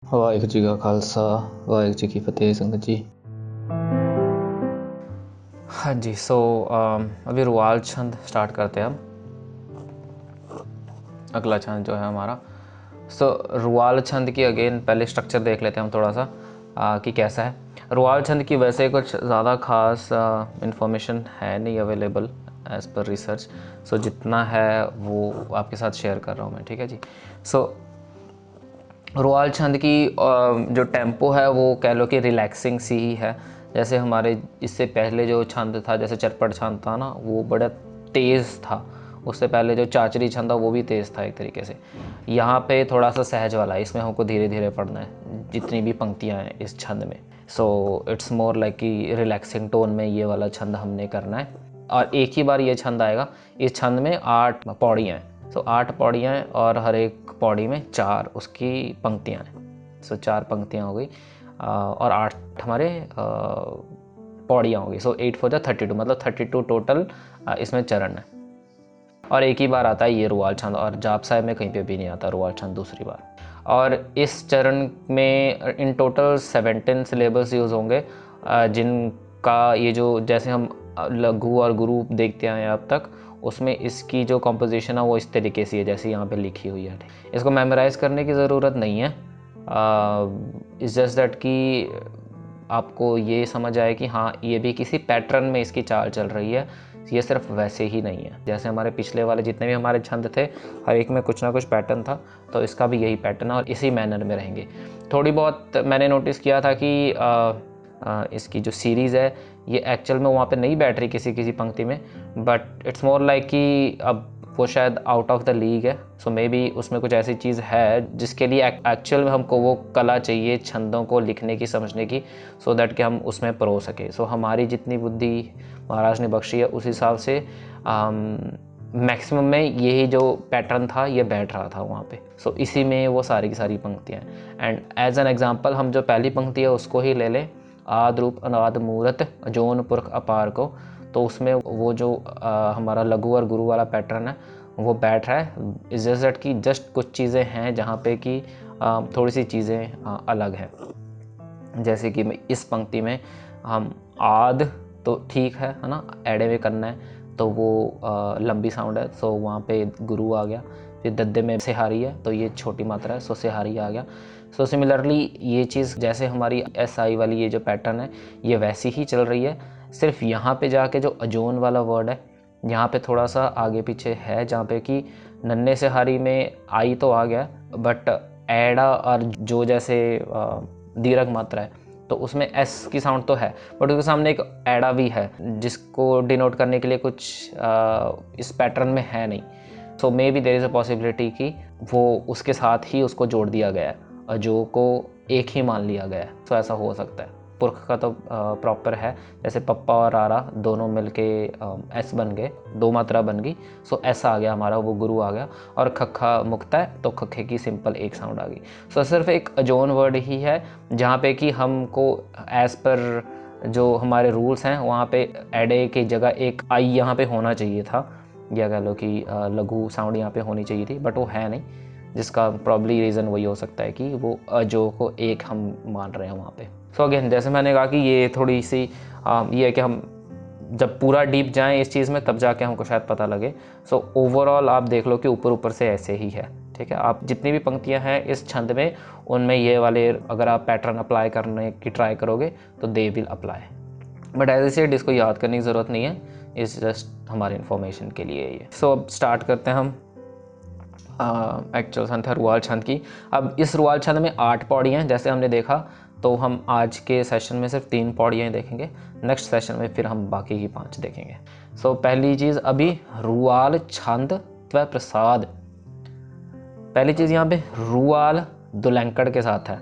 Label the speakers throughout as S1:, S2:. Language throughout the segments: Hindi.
S1: ਵਾਹਿਗੁਰੂ ਜੀ ਕਾ ਖਾਲਸਾ ਵਾਹਿਗੁਰੂ ਜੀ ਕੀ फतेह संगत जी।
S2: हाँ जी। अभी रुवाल छंद स्टार्ट करते हैं हम। अगला छंद जो है हमारा रुवाल छंद की अगेन पहले स्ट्रक्चर देख लेते हैं हम थोड़ा सा कि कैसा है। रुवाल छंद की वैसे कुछ ज़्यादा खास इंफॉर्मेशन है नहीं अवेलेबल एज़ पर रिसर्च। जितना है वो आपके साथ शेयर कर रहा हूँ मैं, ठीक है जी। रुवाल छंद की जो टेम्पो है वो कह लो कि रिलैक्सिंग सी ही है। जैसे हमारे इससे पहले जो छंद था, जैसे चरपट छंद था ना, वो बड़ा तेज़ था। उससे पहले जो चाचरी छंद था वो भी तेज़ था एक तरीके से। यहाँ पे थोड़ा सा सहज वाला है, इसमें हमको धीरे धीरे पढ़ना है जितनी भी पंक्तियाँ हैं इस छंद में। इट्स मोर लाइक कि रिलैक्सिंग टोन में ये वाला छंद हमने करना है। और एक ही बार ये छंद आएगा। इस छंद में 8 पौड़ियाँ हैं। 8 पौड़ियाँ हैं और हर एक पौड़ी में 4 उसकी पंक्तियाँ हैं। 4 पंक्तियाँ हो गई और 8 हमारे पौड़ियाँ हो गई। 8 4 32, मतलब 32 टोटल इसमें चरण है। और एक ही बार आता है ये रुवाल छंद, और जाप साहिब में कहीं पे भी नहीं आता रुवाल छंद दूसरी बार। और इस चरण में इन टोटल 17 सिलेबस यूज़ होंगे, जिनका ये जो जैसे हम लघु और गुरु देखते आए अब तक, उसमें इसकी जो कंपोजिशन है वो इस तरीके से है जैसे यहाँ पे लिखी हुई है। इसको मेमोराइज़ करने की ज़रूरत नहीं है। इट्स जस्ट दैट कि आपको ये समझ आए कि हाँ ये भी किसी पैटर्न में इसकी चाल चल रही है। ये सिर्फ वैसे ही नहीं है जैसे हमारे पिछले वाले जितने भी हमारे छंद थे, हर एक में कुछ ना कुछ पैटर्न था, तो इसका भी यही पैटर्न है और इसी मैनर में रहेंगे। थोड़ी बहुत मैंने नोटिस किया था कि इसकी जो सीरीज़ है ये एक्चुअल में वहाँ पे नहीं बैठ रही किसी किसी पंक्ति में, बट इट्स मोर लाइक कि अब वो शायद आउट ऑफ द लीग है। मे बी उसमें कुछ ऐसी चीज़ है जिसके लिए एक्चुअल में हमको वो कला चाहिए छंदों को लिखने की, समझने की, सो दैट कि हम उसमें परो सके। हमारी जितनी बुद्धि महाराज ने बख्शी है उस हिसाब से मैक्सिमम में यही जो पैटर्न था ये बैठ रहा था वहाँ पे। इसी में वो सारी की सारी पंक्तियाँ हैं। एंड एज एन एग्जाम्पल हम जो पहली पंक्ति है उसको ही ले लें, आद रूप अनाद मूरत जोन पुरख अपार को। तो उसमें वो जो हमारा लघु और गुरु वाला पैटर्न है वो बैठ रहा है। इस जस्ट दैट कि जस्ट कुछ चीज़ें हैं जहाँ पे कि थोड़ी सी चीज़ें अलग हैं। जैसे कि इस पंक्ति में हम आद तो ठीक है ना, एड़े में करना है तो वो लंबी साउंड है, वहाँ पे गुरु आ गया। फिर दद्दे में सेहारी है तो ये छोटी मात्रा है, सेहारी आ गया। सिमिलरली ये चीज़ जैसे हमारी SI वाली ये जो पैटर्न है ये वैसी ही चल रही है। सिर्फ यहाँ पे जाके जो अजोन वाला वर्ड है यहाँ पे थोड़ा सा आगे पीछे है, जहाँ पे कि नन्हे से हारी में आई तो आ गया, बट एड़ा और जो जैसे दीर्घ मात्रा है तो उसमें S की साउंड तो है, बट उसके सामने एक एड़ा भी है जिसको डिनोट करने के लिए कुछ इस पैटर्न में है नहीं। Maybe there is a possibility कि वो उसके साथ ही उसको जोड़ दिया गया है, अजो को एक ही मान लिया गया है। ऐसा हो सकता है। पुरख का तो प्रॉपर है, जैसे पप्पा और आरा दोनों मिलके S बन गए, 2 मात्रा बन गई। S आ गया हमारा, वो गुरु आ गया। और खखा मुक्ता है तो खखे की सिंपल एक साउंड आ गई। सिर्फ एक अजोन वर्ड ही है जहाँ पे कि हमको एज़ पर जो हमारे रूल्स हैं वहाँ पे एडे की जगह एक आई यहाँ पे होना चाहिए था, या कह लो कि लघु साउंड यहाँ पे होनी चाहिए थी, बट वो है नहीं, जिसका प्रॉब्ली रीज़न वही हो सकता है कि वो अजो को एक हम मान रहे हैं वहाँ पे। अगेन जैसे मैंने कहा कि ये थोड़ी सी ये है कि हम जब पूरा डीप जाएं इस चीज़ में तब जाके हमको शायद पता लगे। ओवरऑल आप देख लो कि ऊपर ऊपर से ऐसे ही है, ठीक है। आप जितनी भी पंक्तियां हैं इस छंद में उनमें ये वाले अगर आप पैटर्न अप्लाई करने की ट्राई करोगे तो they will apply, but as I said इसको याद करने की ज़रूरत नहीं है, इस जस्ट हमारे इन्फॉर्मेशन के लिए ये। अब स्टार्ट करते हैं हम एक्चुअल छंद है रुवाल छंद की। अब इस रुवाल छंद में 8 पौड़ियाँ हैं जैसे हमने देखा, तो हम आज के सेशन में सिर्फ 3 पौड़ियाँ देखेंगे, नेक्स्ट सेशन में फिर हम बाकी की 5 देखेंगे। पहली चीज़ अभी रुवाल छंद त्व प्रसाद। पहली चीज़ यहाँ पे रुवाल दुलैंकड़ के साथ है,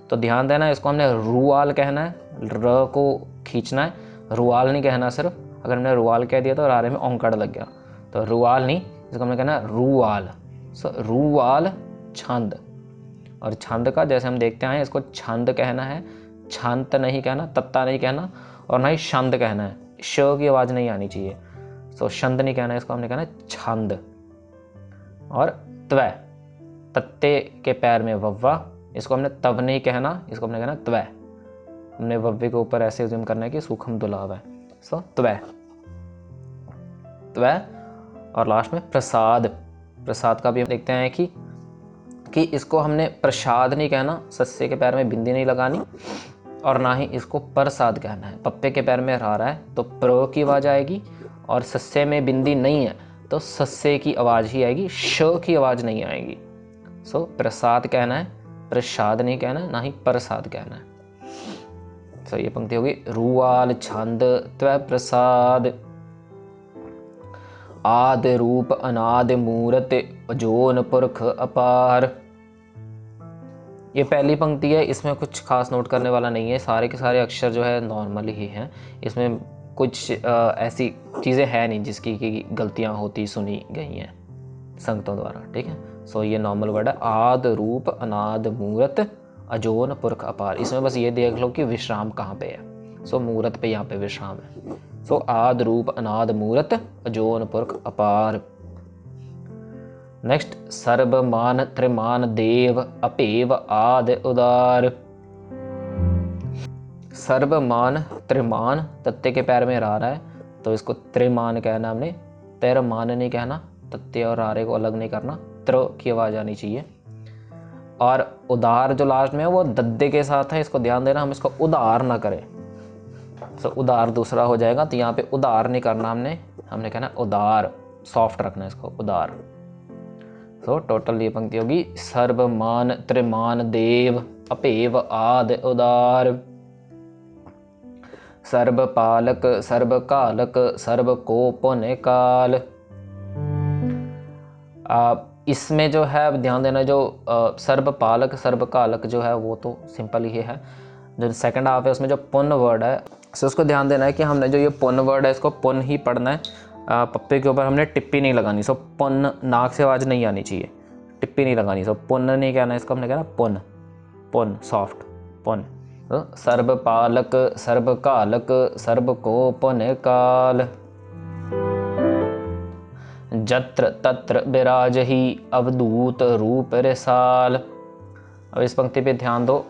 S2: तो ध्यान देना, इसको हमने रुवाल कहना है, र को खींचना है, रुवाल नहीं कहना सिर्फ। अगर हमने रुवाल कह दिया तो रारे में औंकड़ लग गया, तो रुवाल नहीं, इसको हमने कहना है रुवाल। रुवाल छंद, और छंद का जैसे हम देखते आए इसको छंद कहना है, छंत नहीं कहना, तत्ता नहीं कहना, और ना ही छंद कहना है, श की आवाज़ नहीं आनी चाहिए। छंद नहीं कहना है, इसको हमने कहना है छंद। और त्व, तत्ते के पैर में वव्वा, इसको हमने तब नहीं कहना, इसको हमने कहना त्वै। हमने वव्य के ऊपर ऐसे यूज करना है कि सूखम दुलाव है, सो त्वै त्वै। और लास्ट में प्रसाद। प्रसाद का भी हम देखते हैं कि इसको हमने प्रसाद नहीं कहना, सस्से के पैर में बिंदी नहीं लगानी, और ना ही इसको प्रसाद कहना है। पप्पे के पैर में रहा है तो प्र की आवाज़ आएगी, और सस्से में बिंदी नहीं है तो सस्से की आवाज़ ही आएगी, श की आवाज़ नहीं आएगी। सो प्रसाद कहना है, प्रसाद नहीं कहना, ना ही प्रसाद कहना है। सो ये पंक्ति होगी रुआल छंद त्वै प्रसाद, आद रूप अनाद मूरत अजोन पुरख अपार। ये पहली पंक्ति है, इसमें कुछ खास नोट करने वाला नहीं है, सारे के सारे अक्षर जो है नॉर्मल ही हैं, इसमें कुछ ऐसी चीज़ें हैं नहीं जिसकी की गलतियाँ होती सुनी गई हैं संगतों द्वारा, ठीक है। सो ये नॉर्मल वर्ड है, आद रूप अनाद मूरत अजोन पुरख अपार। इसमें बस ये देख लो कि विश्राम कहाँ पे है। सो मूरत पे यहाँ पे विश्राम है। सो आद रूप अनाद मूरत अजोन पुरख अपार। नेक्स्ट सर्वमान त्रिमान देव अपेव आद उदार। सर्वमान त्रिमान, तत्ते के पैर में रा रहा है तो इसको त्रिमान कहना हमने, तिरमान नहीं कहना, तत्ते और रारे को अलग नहीं करना, त्र की आवाज़ आनी चाहिए। और उदार जो लास्ट में है वो दद्दे के साथ है, इसको ध्यान देना, हम इसको उदार ना करें। तो उदार दूसरा हो जाएगा, तो यहाँ पे उदार नहीं करना हमने कहना उदार, सॉफ्ट रखना है इसको, उदार। सो टोटल ये पंक्ति होगी सर्वमान त्रिमान देव अपेव आद उदार, सर्वपालक सर्वकालक सर्व को पुण्य काल। इसमें जो है ध्यान देना, जो सर्वपालक सर्वकालक जो है वो तो सिंपल ही है, जो सेकंड हाफ है उसमें जो पुन वर्ड है, सो उसको ध्यान देना है कि हमने जो ये पुन वर्ड है इसको पुन ही पढ़ना है। पप्पे के ऊपर हमने टिप्पी नहीं लगानी, सो पुन, नाक से आवाज़ नहीं आनी चाहिए, टिप्पी नहीं लगानी, सो पुन नहीं कहना, इसको हमने कहना पुन, पुन सॉफ्ट पुन। सर्वपालक सर्वकालक सर्व को पुण्य काल, जत्र तत्र विराजहि अवधूत रूप रसाल। अब इस पंक्ति पे ध्यान दो,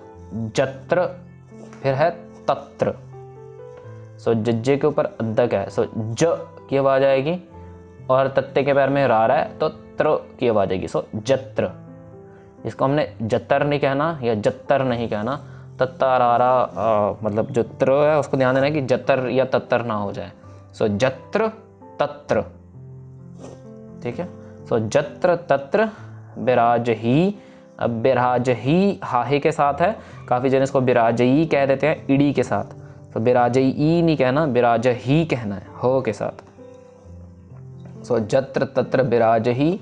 S2: जत्र फिर है तत्र, सो जज्जे के ऊपर अद्धक है, सो ज की आवाज़ आएगी, और तत्ते के पैर में रा रहा है तो त्र की आवाज़ आएगी, सो जत्र। इसको हमने जतर नहीं कहना या जत्तर नहीं कहना, तत्ता रारा मतलब जो त्र है उसको ध्यान देना है कि जतर या तत्तर ना हो जाए। सो जत्र तत्र, ठीक है। सो जत्र तत्र विराजही, अब विराजही हाहे के साथ है, काफ़ी जन इसको विराजई कह देते हैं ईड़ी के साथ, तो विराजई नहीं कहना, विराजही कहना है हो के साथ। सो जत्र तत्र विराजही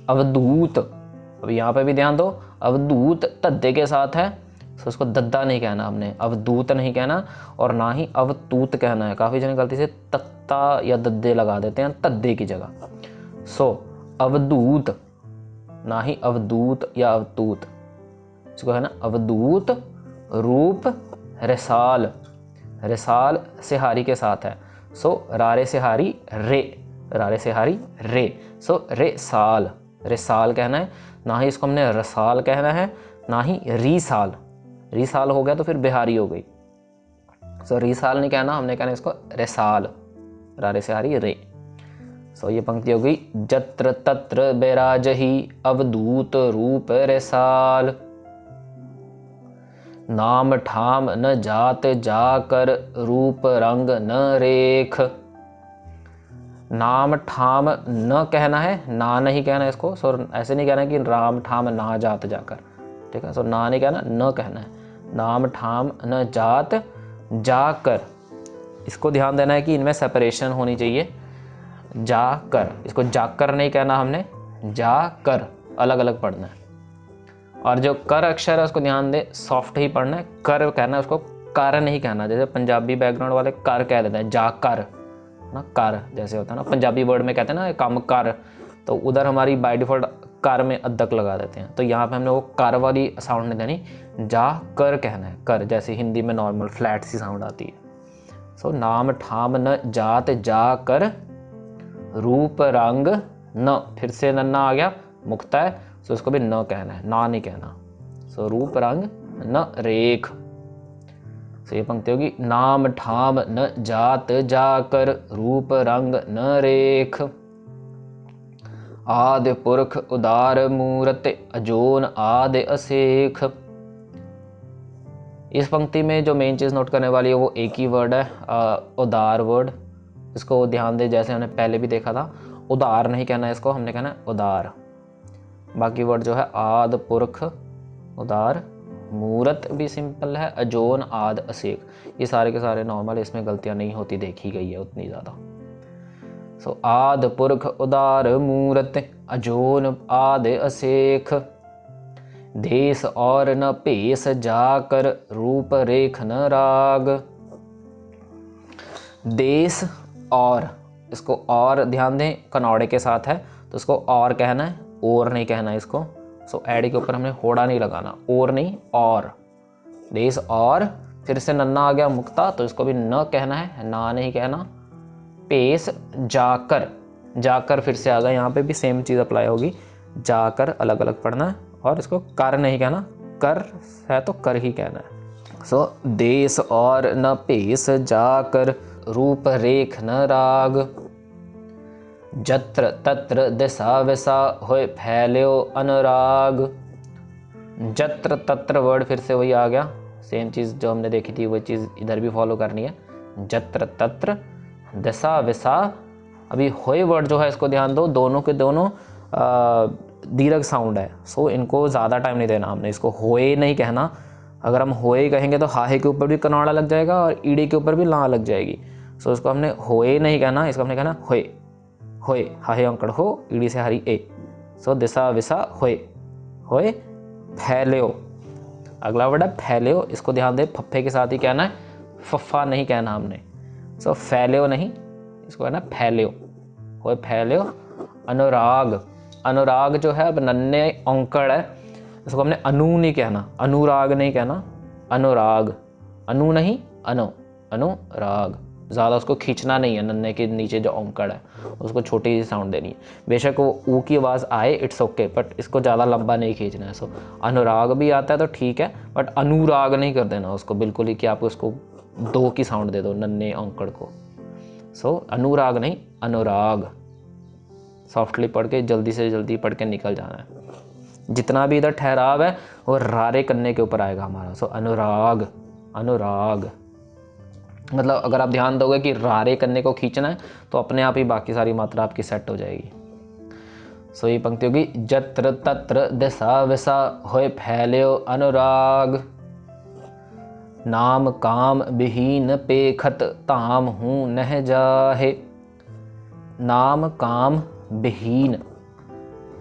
S2: अवधूत, अब यहाँ पे भी ध्यान दो, अवधूत तद्दे के साथ है, सो उसको दद्दा नहीं कहना हमने, अवधूत नहीं कहना, और ना ही अवतूत कहना है। काफ़ी जन गलती से तत्ता या दद्दे लगा देते हैं तद्दे की जगह। सो अवधूत, ना ही अवधूत या अवतूत, इसको है ना अवधूत रूप रसाल, रसाल से हारी के साथ है, सो रारे से हारी रे, रारे से हारी रे, सो रे साल, रेसाल कहना है, ना ही इसको हमने रसाल कहना है, ना ही रीसाल, रीसाल हो गया तो फिर बिहारी हो गई, सो रीसाल नहीं कहना, हमने कहना इसको रेसाल, रारे से हारी रे। सो ये पंक्ति हो गई जत्र तत्र बैराजही अवधूत रूप रेसाल, नाम ठाम न जात जाकर रूप रंग न रेख। नाम ठाम न कहना है, ना नहीं कहना इसको, सो ऐसे नहीं कहना कि राम ठाम ना जात जाकर, ठीक है। सो ना नहीं कहना, न कहना है, नाम ठाम न जात जाकर, इसको ध्यान देना है कि इनमें सेपरेशन होनी चाहिए। जाकर, इसको जाकर नहीं कहना हमने, जाकर अलग अलग पढ़ना है। और जो कर अक्षर है उसको ध्यान दे, सॉफ्ट ही पढ़ना है, कर कहना है, उसको कर नहीं कहना। जैसे पंजाबी बैकग्राउंड वाले कर कह देते हैं, जाकर ना, कर जैसे होता है ना पंजाबी वर्ड में कहते हैं ना काम कर, तो उधर हमारी बाय डिफॉल्ट कर में अद्धक लगा देते हैं, तो यहाँ पे हमने वो कर वाली साउंड नहीं देनी, जा कर कहना है, कर जैसे हिंदी में नॉर्मल फ्लैट सी साउंड आती है। सो नाम ठाम न जात जा कर रूप रंग न, फिर से नन्ना आ गया मुक्ता है, सो इसको भी न कहना है, ना नहीं कहना। सो रूप रंग न रेख। सो ये पंक्ति होगी नाम ठाम न जात जाकर रूप रंग न रेख। आदि पुरख उदार मूरत अजोन आदि असेख। इस पंक्ति में जो मेन चीज़ नोट करने वाली है वो एक ही वर्ड है, उदार वर्ड। इसको ध्यान दे, जैसे हमने पहले भी देखा था, उदार नहीं कहना है इसको, हमने कहना है उदार। बाकी वर्ड जो है आद पुरख उदार, मूरत भी सिंपल है, अजोन आद असेख, ये सारे के सारे नॉर्मल, इसमें गलतियां नहीं होती देखी गई है उतनी ज़्यादा। सो आद पुरख उदार मूरत अजोन आद असेख। देश और न पेश जाकर रूप रेख न राग। देश और, इसको और ध्यान दें, कनौड़े के साथ है तो इसको और कहना है, और नहीं कहना है इसको। सो एड के ऊपर हमने होड़ा नहीं लगाना, और नहीं और। देश और, फिर से नन्ना आ गया मुक्ता, तो इसको भी न कहना है, ना नहीं कहना। पेश जाकर, जाकर फिर से आ गया, यहाँ पे भी सेम चीज़ अप्लाई होगी, जाकर अलग अलग पढ़ना है। और इसको कर नहीं कहना, कर है तो कर ही कहना है। सो देश और न पेश जाकर रूप रेख न राग। जत्र तत्र दिशा विशा होए फैल्यो अनुराग। जत्र तत्र वर्ड फिर से वही आ गया, सेम चीज़ जो हमने देखी थी वो चीज़ इधर भी फॉलो करनी है। जत्र तत्र दिशा विशा, अभी होए वर्ड जो है इसको ध्यान दो, दोनों के दोनों दीर्घ साउंड है। सो इनको ज़्यादा टाइम नहीं देना हमने, इसको होए नहीं कहना। अगर हम होए कहेंगे तो हाहे के ऊपर भी कनौड़ा लग जाएगा और ईड़ी के ऊपर भी ला लग जाएगी। सो इसको हमने होए नहीं कहना, इसको हमने कहना होए। होए, हाहे अंकड़ हो, ईड़ी से हरी ए। सो दिशा विशा होए, होए फैल्यो। अगला वर्ड है फैल्यो, इसको ध्यान दे, फफ्फे के साथ ही कहना है, फफ्फा नहीं कहना हमने। सो फैल्यो नहीं, इसको कहना फैल्यो, होए फैल्यो। अनुराग, अनुराग जो है अब नन्हे औंकड़ है, इसको हमने अनु नहीं कहना, अनुराग नहीं कहना, अनुराग। अनु नहीं, अनु, अनुराग। ज़्यादा उसको खींचना नहीं है, नन्हे के नीचे जो औंकड़ है उसको छोटी सी साउंड देनी है। बेशक वो ऊ की आवाज़ आए, इट्स ओके, बट इसको ज़्यादा लंबा नहीं खींचना है। सो अनुराग भी आता है तो ठीक है, बट अनुराग नहीं कर देना उसको बिल्कुल ही, कि आप उसको दो की साउंड दे दो नन्हे औंकड़ को। सो अनुराग नहीं, अनुराग। सॉफ्टली पढ़ के जल्दी से जल्दी पढ़ के निकल जाना है। जितना भी इधर ठहराव है वो रारे करने के ऊपर आएगा हमारा। सो अनुराग, अनुराग मतलब अगर आप ध्यान दोगे कि रारे करने को खींचना है तो अपने आप ही बाकी सारी मात्रा आपकी सेट हो जाएगी। सो ये पंक्ति होगी जत्र तत्र दिशा विशा होए फैल्यो अनुराग। नाम काम विहीन पेखत ताम हूँ नह जाहे। नाम काम विहीन,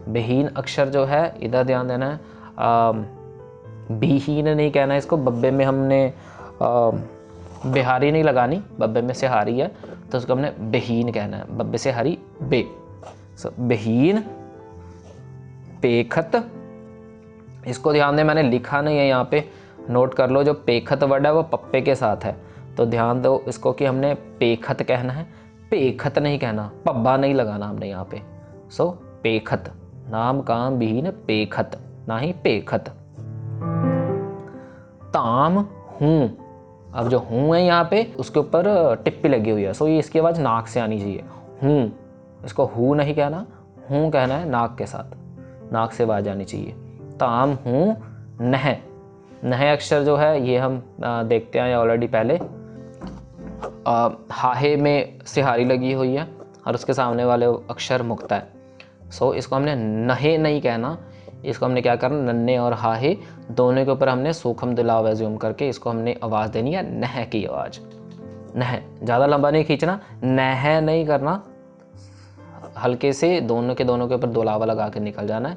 S2: विहीन अक्षर जो है इधर ध्यान देना है, विहीन नहीं कहना है इसको। बब्बे में हमने बिहारी नहीं लगानी, बब्बे में से हारी है तो उसको हमने विहीन कहना है, बब्बे से हरी बे। सो विहीन पेखत, इसको ध्यान दे, मैंने लिखा नहीं है यहाँ पे, नोट कर लो। जो पेखत वर्ड है वो पप्पे के साथ है, तो ध्यान दो इसको कि हमने पेखत कहना है, पेखत नहीं कहना, पब्बा नहीं लगाना हमने यहाँ पे। सो पेखत, नाम काम विहीन पेखत, ना ही पेखत। ताम हूँ, अब जो हूँ है यहाँ पे उसके ऊपर टिप्पी लगी हुई है, सो ये इसकी आवाज़ नाक से आनी चाहिए। हूँ, इसको हूँ नहीं कहना, हूँ कहना है नाक के साथ, नाक से आवाज़ आनी चाहिए। ताम हूँ नह, नह अक्षर जो है ये हम देखते हैं ऑलरेडी पहले, हाहे में सिहारी लगी हुई है और उसके सामने वाले अक्षर मुक्ता है। सो इसको हमने नहे नहीं कहना, इसको हमने क्या करना, नन्हे और हाहे दोनों के ऊपर हमने सूखम दिलाव एज्यूम करके इसको हमने आवाज़ देनी है नह की आवाज़। नह, ज़्यादा लंबा नहीं खींचना, नह नहीं करना, हल्के से दोनों के ऊपर दुलावा लगा के निकल जाना है,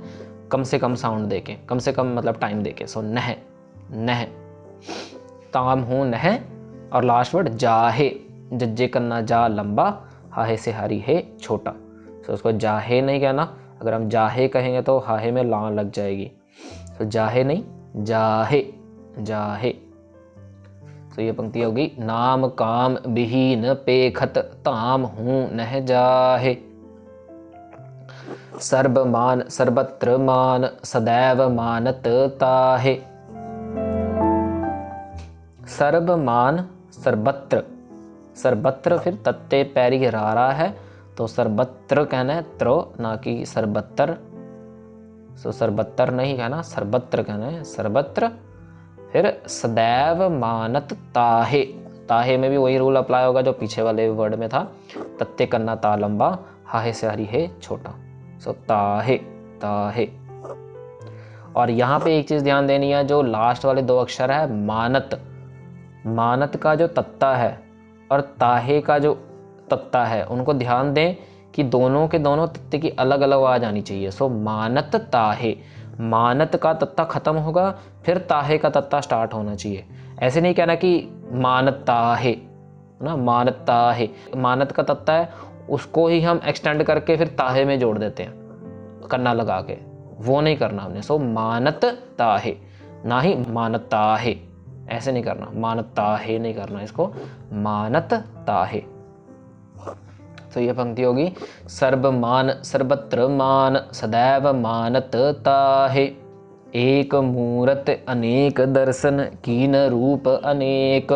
S2: कम से कम साउंड देके, कम से कम मतलब टाइम देके। सो नह, नह, ताम हूँ नह, और लास्ट वर्ड जाहे, जज्जे करना जा लंबा, हाहे से हारी है छोटा। सो उसको जाहे नहीं कहना, अगर हम जाहे कहेंगे तो हाहे में लां लग जाएगी। तो जाहे नहीं, जाहे, जाहे। तो ये पंक्ति होगी नाम काम विहीन पेखत ताम हूँ नह जाहे। सर्बमान सर्वत्र मान सदैव मानत ताहे। सर्वमान सर्वत्र, सर्वत्र फिर तत्ते पैरी रारा है तो सर्वत्र कहना है त्रो, ना कि सर्वत्र। सो सर्वत्र नहीं कहना, सर्वत्र कहना है, सर्वत्र। फिर सदैव मानत ताहे, ताहे में भी वही रूल अप्लाई होगा जो पीछे वाले वर्ड में था, तत्ते करना ता लंबा, हाहे से हरी है छोटा। सो ताहे, ताहे। और यहाँ पे एक चीज़ ध्यान देनी है, जो लास्ट वाले दो अक्षर है मानत, मानत का जो तत्ता है और ताहे का जो तत्ता है, उनको ध्यान दें कि दोनों के दोनों तत्ते की अलग अलग आवाज आनी चाहिए। सो मानत ताहे, मानत का तत्ता खत्म होगा फिर ताहे का तत्ता स्टार्ट होना चाहिए। ऐसे नहीं कहना कि मानत ताहे ना, मानत ताहे, मानत का तत्ता है उसको ही हम एक्सटेंड करके फिर ताहे में जोड़ देते हैं कन्ना लगा के, वो नहीं करना हमने। सो मानत ताहे, ना ही मानत ताहे, ऐसे नहीं करना, मानत ताहे नहीं करना इसको, मानत ताहे। तो ये पंक्ति होगी सर्वमान सर्वत्र मान सदैव मानत ताहे। एक मूरत अनेक दर्शन कीन रूप अनेक।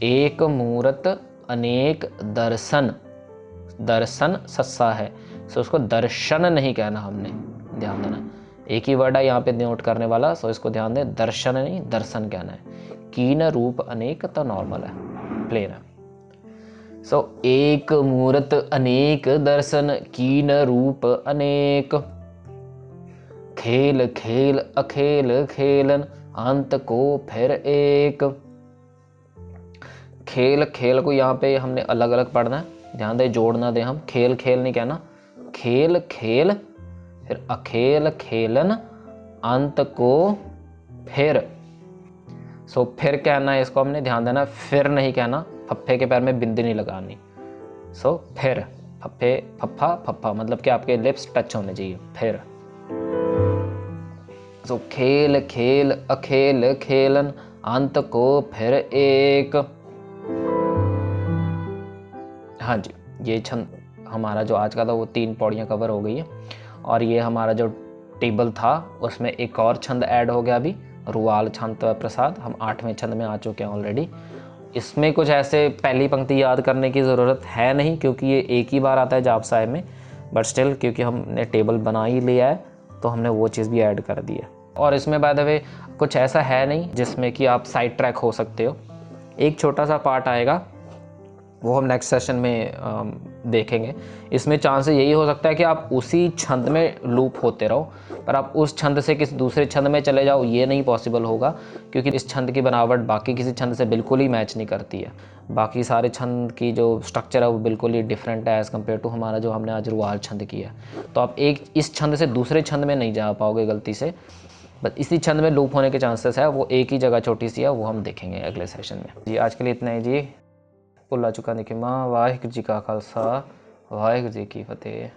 S2: एक मूरत अनेक दर्शन, दर्शन सस्सा है, सो उसको दर्शन नहीं कहना हमने, ध्यान देना। एक ही वर्ड है यहाँ पे नोट करने वाला, सो इसको ध्यान दें, दर्शन नहीं दर्शन कहना है। कीन रूप अनेक तो नॉर्मल है, प्लेन है। सो एक मूरत अनेक दर्शन कीन रूप अनेक। खेल खेल अखेल खेलन अंत को फिर एक। खेल खेल को यहाँ पे हमने अलग अलग पढ़ना है, ध्यान दे, जोड़ना दे हम, खेल खेल नहीं कहना, खेल खेल फिर अखेल खेलन अंत को फिर। सो फिर कहना है इसको हमने, ध्यान देना, फिर नहीं कहना, फप्फे के पैर में बिंदी नहीं लगानी। सो फिर, फप्फे फप्फा फप्फा मतलब कि आपके लिप्स टच होने चाहिए, फिर। सो खेल खेल अखेल खेलन अंत को फिर एक। हाँ जी, ये छंद हमारा जो आज का था वो 3 पौड़ियाँ कवर हो गई है। और ये हमारा जो टेबल था उसमें एक और छंद ऐड हो गया अभी, रुआल छंद प्रसाद। हम 8वें छंद में आ चुके हैं ऑलरेडी। इसमें कुछ ऐसे पहली पंक्ति याद करने की ज़रूरत है नहीं, क्योंकि ये एक ही बार आता है जाप साहब में, बट स्टिल क्योंकि हमने टेबल बना ही लिया है तो हमने वो चीज़ भी ऐड कर दी है। और इसमें बाय द वे कुछ ऐसा है नहीं जिसमें कि आप साइड ट्रैक हो सकते हो। एक छोटा सा पार्ट आएगा, वो हम नेक्स्ट सेशन में देखेंगे। इसमें चांसेस यही हो सकता है कि आप उसी छंद में लूप होते रहो, पर आप उस छंद से किसी दूसरे छंद में चले जाओ, ये नहीं पॉसिबल होगा, क्योंकि इस छंद की बनावट बाकी किसी छंद से बिल्कुल ही मैच नहीं करती है। बाकी सारे छंद की जो स्ट्रक्चर है वो बिल्कुल ही डिफरेंट है एज़ कम्पेयर टू हमारा जो हमने आज रुआल छंद किया। तो आप एक इस छंद से दूसरे छंद में नहीं जा पाओगे गलती से, बस इसी छंद में लूप होने के चांसेस है, वो एक ही जगह छोटी सी है, वो हम देखेंगे अगले सेशन में। जी आज के लिए इतना ही जी। भुला चुका नहीं कि माँ। वाहिगुरू जी का खालसा वाहिगुरू जी की फतेह।